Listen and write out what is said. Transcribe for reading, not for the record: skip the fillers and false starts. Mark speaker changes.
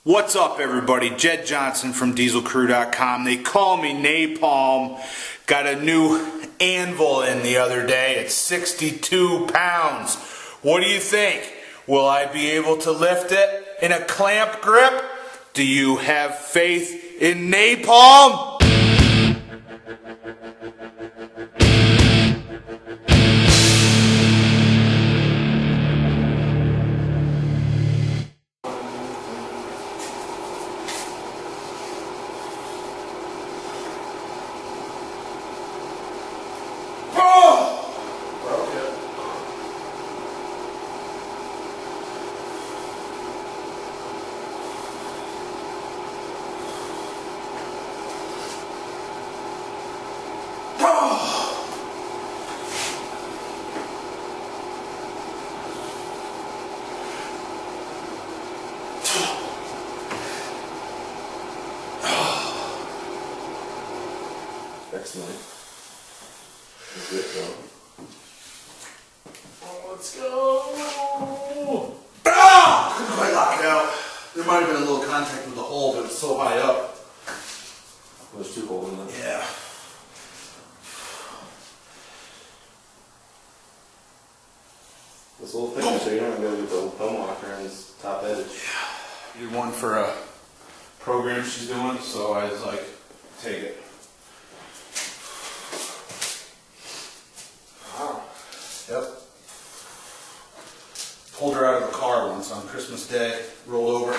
Speaker 1: What's up, everybody? Jed Johnson from dieselcrew.com. They call me Napalm. Got a new Anvil in the other day. It's 62 pounds. What do you think? Will I be able to lift it in a clamp grip? Do you have faith in Napalm?
Speaker 2: Excellent. That's it, though.
Speaker 1: Oh, let's go!
Speaker 2: Ah! Couldn't quite lock it out. There might have been a little contact with the hole, but it's so high up. There's two holes in it. Yeah. This little thing, so you're not going to get the thumb walker and this top edge.
Speaker 1: Yeah. Did one for a program she's doing, so I was like, take it.
Speaker 2: Wow.
Speaker 1: Yep. Pulled her out of the car once on Christmas Day, rolled over.